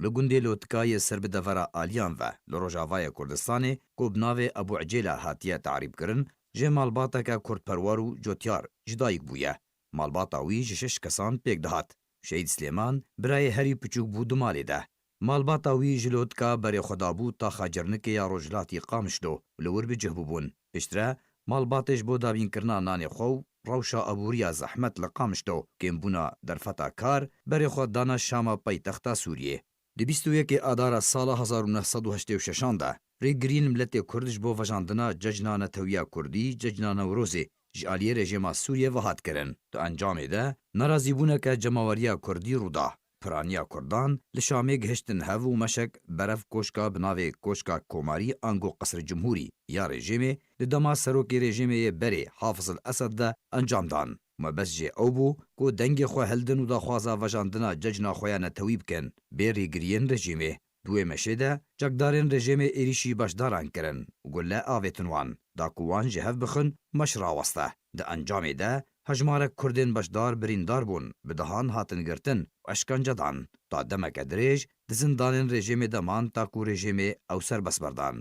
li gundê Lotikayê ser bi devera aliyan ve li Rojavayê Kurdistanê ku bi navê Ebu Ecêla hatiye tarîbkirin jê malbateke kurdperwer û cotyar ji dayîk bûye. Malbata wî ji 6 kesan pêk dihat. Şehîd Silêman birayê herî piçûk bû du malê de. Malbata wî ji Lotika berê xwedabû ta xacernikê ya Rojhilatî Qamişlo li wir bicih bûbûn. Piştre malbatê ji bo davînkirina nanê xwe û rewşa ebûriya zehmet li Qamişlo kêmbûna derfeta kar berê xwe dana Şama paytexta Sûriyê. Di 21 Adara sala 1986 de rêgirîn miletê Kurd ji bo vejandina cejna netewiya Kurdî cejna Newrozê ji aliyê rejîma Sûriye ve hat kirin. Di encamê de nerazîbûneke cemaweriya Kurdî rûda. پرانیا کردان لشامه گهشتن هف و مشک برف کوشکا بناوی کوشکا کوماری انگو قصر جمهوری یا رژیمه لدما سروکی رژیمه بری حافظ الاسد ده انجام دان. ما بس جه او بو کو دنگ خو هلدن و دا خوازا وجاندنا ججنا خویا نتویب کن بیری گرین رژیمه. دوی مشهده جگدارین رژیم ایریشی باشداران کرن و گله آویتنوان دا کوان جهف بخن مشرا وسته. ده انجام ده هجمارک کردین باشدار بریندار بون بدهان هاتن گرتن و اشکنجه دان تا دمک دریج دزندانین رژیم دمان تا کو رژیم او سر بس بردان.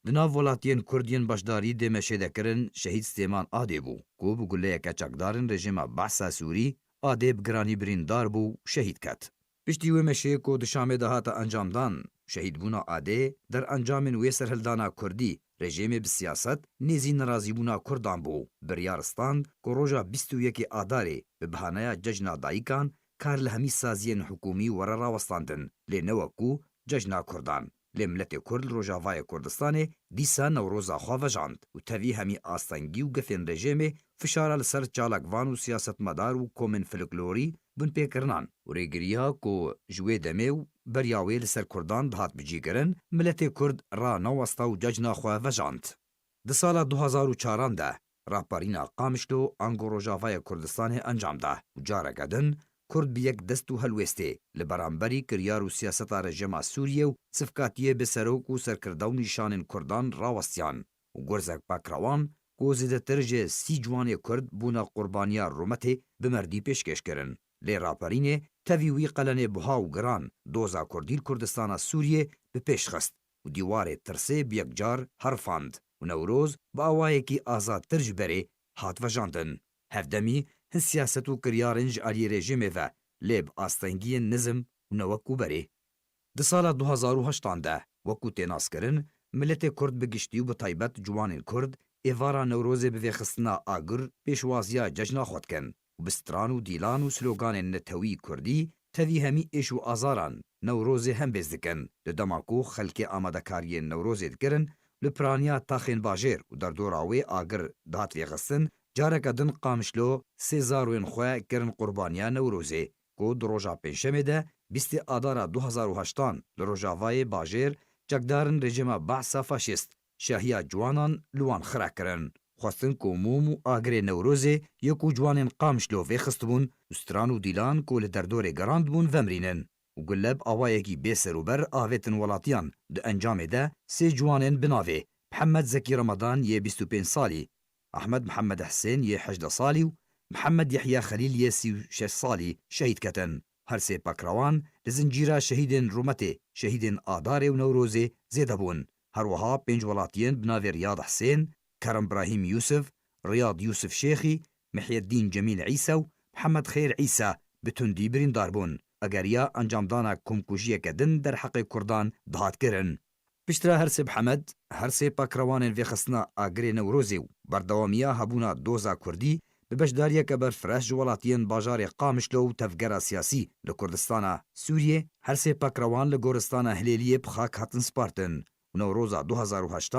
دناو ولاتین کردین باشداری ده مشهده کرن شهید سلیمان آده بو کو بگله که چکدارین رژیم بحثا سوری آده بگرانی بریندار بو شهید کت. پشتی و مشه کو دشامه دهات انجام دان شهید بونا آده در انجام وی سرهلدانا کردی رژیم بسیاست نیزی نرازی بونا کردان بو بریارستان کو روژا 21 آداره به بهانه ججنا دایکان کار لهمی سازین حکومی ورا راوستاندن لی نوکو ججنا کردان لی ملت کرد روژاوای کردستان دیسا نوروزا خواهجاند و تاوی همی آستانگی و گفین رژیم فشار لسر چالکوان و سیاست مدار و کومن فلکلوری بن پیکرنان و ریگریا کو جوی دمه و بریاوی لسر کردان دهات بجیگرن ملت کرد را نوستا و ججنا خواه وجاند. ده سال 2004 ده راپارینا قامشلو انگو روژاوای کردستان انجام ده و جاره گدن کرد بیک دستو هلوسته لبرانبری کریار و سیاست رژیم سوریه و صفکاتیه بسروک و سرکردون نشان کردان راوستیان و گرزک پاکروان کو زیده ترجه 30 جوان کرد بونا قربانیا رومته بمردی پیشکش کرن. لی راپرینه تاویوی قلن بها و گران دوزا کردیل کردستان سوریه به پیش خست و دیوار ترسه بیک جار حرفاند و نوروز با آوائه کی آزاد ترج بره هات و جاندن. هفدمی هن سیاست و کریارنج آلی رژیمه و لیب آستنگی نظم و نوکو بره. ده سال 2008 ده وکو تیناس کرن ملت کرد بگشتی و بطایبت جوان کرد ایوارا نوروز به خستنا آگر پیشوازیا ججنا خود کن و بستران و دیلان و سلوگان نتوی کردی تاوی همی ایش و آزاران نوروز هم بزدکن لدماکو خلک آمدکاری نوروز دکرن لپرانیا تاخین باجر و در دوراوی آگر دهات ویغستن جارک دن قامشلو 3000 خواه کرن قربانیا نوروزه کو دروژا پنجشنبه ده 20 آذار 2008 لروژاوای باجر جگدارن رژیم بعثا فاشیست شاهیا جوانان لوان خرا کرن خواستن کو موم و آگر نوروزه یکو جوانن قامشلو ویخستبون استران و دیلان کو لدردور گراند بون ومرینن و گلب آوایگی بیسر و بر آویتن ولاتیان ده انجام ده 3 جوانن بناوه محمد زکی رمضان یه 25 سالی احمد محمد حسین یه 18 سالی و محمد یحیی خلیل یه 36 سالی شهید کتن. هر سه پاکروان لزنجیرا شهیدن رومته شهیدن آدار و نوروزه زیده بون. هر وها 5 ولاتین بناوی ریاض حسین، کرم ابراهیم یوسف، ریاض یوسف شیخی، محی الدین جمیل عیسی و محمد خیر عیسی بتندی بریندار بون. اگریا انجام دانا کمکوشیه کدن در حق کردان دهات کرن. پشترا هر سه محمد هر سه پاکروان وی خصنا آگر نوروزه و بردوامیا هبونا دوزا کردی به بشداریه که بر فرش جوالاتین باجار قامشلو و تفگر سیاسی لکردستان سوریه هر سه پاکروان لگورستان هلیلیه بخاک هاتن سپارتن و نوروزا 2008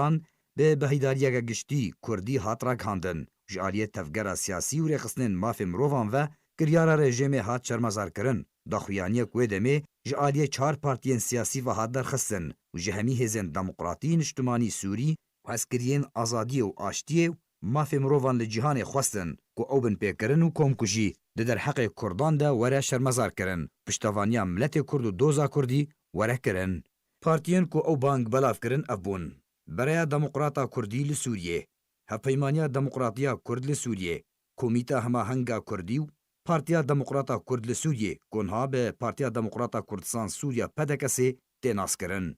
به بهیداریه گشتی کردی هات را گهاندن جالیه تفگر سیاسی و رخصنن مافی مروان و کریارا رژیم هات شرمزار کرن داخویانیه کوی دمه جالیه 4 پارتین سیاسی و هات در خستن و جهمی هزن دموقراطی اجتماعی سوری و عسکریین آزادی و آشتیه مافی مروان لجهان خواستن کو او بن پیکرن و کومکوژی در حق کردان ده وره شرمزار کرن پشتوانیا ملت کرد و دوزا کردی وره کرن پارتین کو او بانگ بلاف کرن ابون برای دموقراطا کردی لسوریه هپیمانیا دموقراطیا کرد لسوریه کمیتا هما هنگا کردی و پارتیا دموقراطا کرد لسوریه کنها به پارتیا دموقراطا کردستان سوریا پدکسی تیناس کرن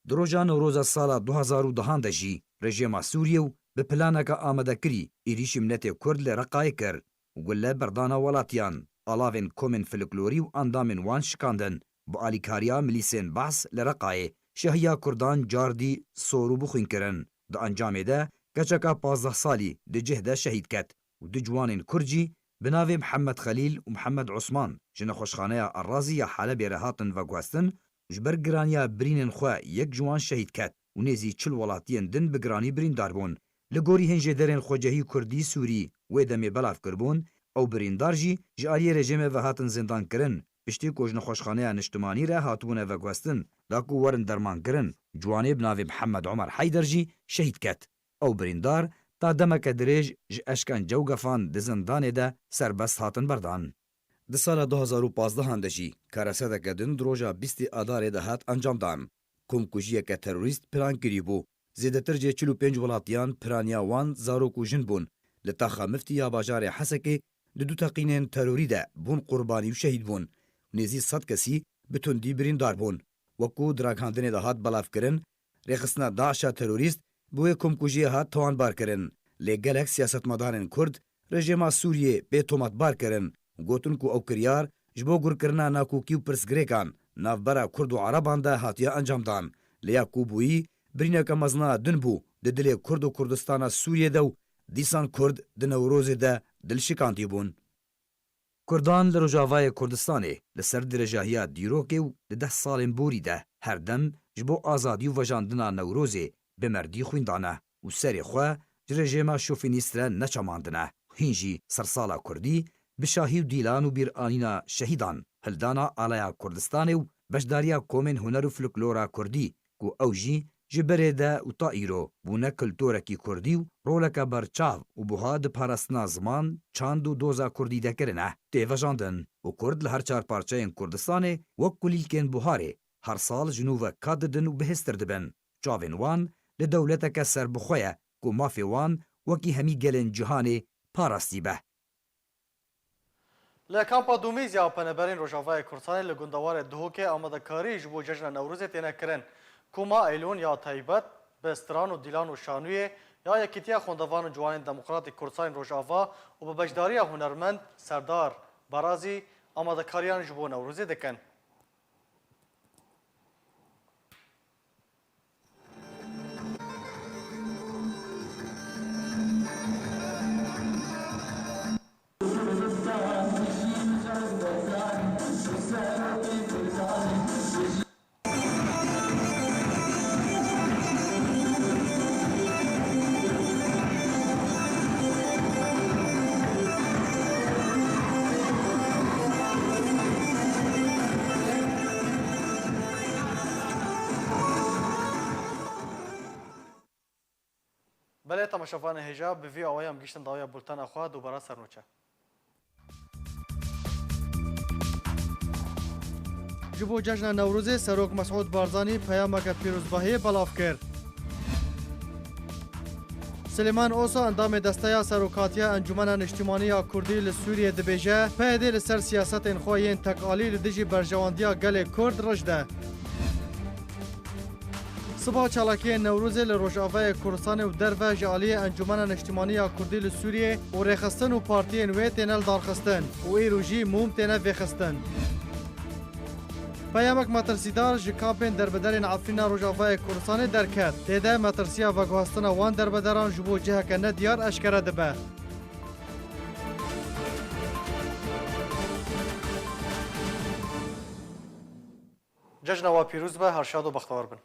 دروجان روز سال 2010 جی رژیم سوریه و به پلانک آمده کری ایریش ملت کرد لرقای کر و گله بردانا ولاتیان آلاوین کومن فلکلوری و اندامن وان شکاندن با آلیکاریا ملیسین بحث لرقای شهیا کردان جاردی سورو بخوین کرن دا انجام ده کچکا 15 سالی ده جهده شهید کت و ده جوانین کرجی بناوی محمد خلیل و محمد عثمان جن خوشخانه الرازی یا حاله بیرهاتن و گواستن جبر گرانیا برینن خواه یک جوان شهید کت و نیزی 40 ولاتین دن بگرانی برین داربون لگوری هنجه درین خوجهی کردی سوری و دمی بلاف کربون او بریندار جی جاری رژیم و هاتن زندان کرن پشتی کۆژنە خۆشخانەیە نیشتمانی را هاتبوونە vegwestin da ku werin dermankirin ciwanê bi navê Mihemed Omer Heyder jî şehîd ket. Ew birîndar ta demeke dirêj ji eşkence û gefan di zindanê de serbest hatin berdan. Di sala 2015 de jî karesedeke din di roja 20 Adarê de hat encamdan. Komkujiyeke terorîst plan kirî bû. Zêdetir cê 45 welatiyan piraniya wan zarok û jin bûn. Li taxa miftî ya bajarê Hesekê di du teqînên terorî de bûn qurbanî û şehîd bûn. Nêzî 100 kesî bi tundî birîndar bûn. Wekû diraghandinê de hat belavkirin, rêxistina Daişa terorîst bi wê komkujiyê hat tawanbar kirin. Lê gelek siyasetmedarên Kurd rejima Sûriyê bêtomatbar kirin. Gotin ku ew kiryar ji bo gurkirina nakokî û pirsgirêkan navbera Kurd û Ereban de hatiye encamdan. Lê ya ku bûyî birîneke mezna din bû di dilê Kurd û Kurdistana Sûriyê de û dîsan Kurd di Newrozê de dilşikandî bûn. Kurdan li Rojavayê Kurdistanê li ser dirêjahiya dîrokê û di 10 salên borî de herdem ji bo azadî û vejandina Newrozê bi merdî xwîndane û serê xwe ji rejima şofînîst re neçamandine. Hîn jî sersala Kurdî bi şahî û dîlan û bîranîna şehîdan, hildana alaya Kurdistanê û beşdariya komên huner û folklora Kurdî ku ew jî ji berê de û ta îro bûne kulturekî Kurdî û roleke berçav û buha di parastina ziman, çand û doza Kurdî de kirine. Tê vejandin û Kurd li her çar parçeyên Kurdistanê wek kulîlkên buharê her sal ji nû ve kat didin û bihêstir dibin. Çavên wan li dewleteke serbixwe ye ku mafê wan wekî hemî gelên cîhanê parastî be. Li kampa Dumîz ya peneberên Rojavayê Kurdistanê li gundewarê Duhokê amadekarî ji bo cejna Newrozê têne kirin. Kuma Eylûn ya taybet bi Stran û Dîlan û Şanûyê ya yekîtiya xwendevan û ciwanên Demokratîk Kurdistanên Rojava û bi beşdariya hunermend Serdar Barazî amadekariyan ji bo Newrozê dikin. بله تماشاوان هجا به وی آوایم گیشتن داویا بولتن اخوا دوباره سرنوچه جبو جشن نوروز سروک مسعود بارزانی پیامک پیروزباهی بلاف کرد. سلیمان اوسا اندام دستیا سروکاتیا انجمن اجتماعی کردی لسوریه دبیجه پیده لسر سیاست انخواهین تکالی لدیجی برجواندیا گل کرد رجده. صبح چالاکی نوروز لروجاوای کردستان و درو جالی انجمن اجتماعی کردی لسوریه و رخصتن و پارتی نوی تنل دارخستن و ایروجی موم تنل وخستن. پیامک مترسیدار جکابین دربدرین عفرینا روجاوای کردستان درکت. تیده مترسیا و گوهستن وان دربدران جبو جه کنه دیار اشکره دبه. جشن و پیروز به هر شاد و بختور بن.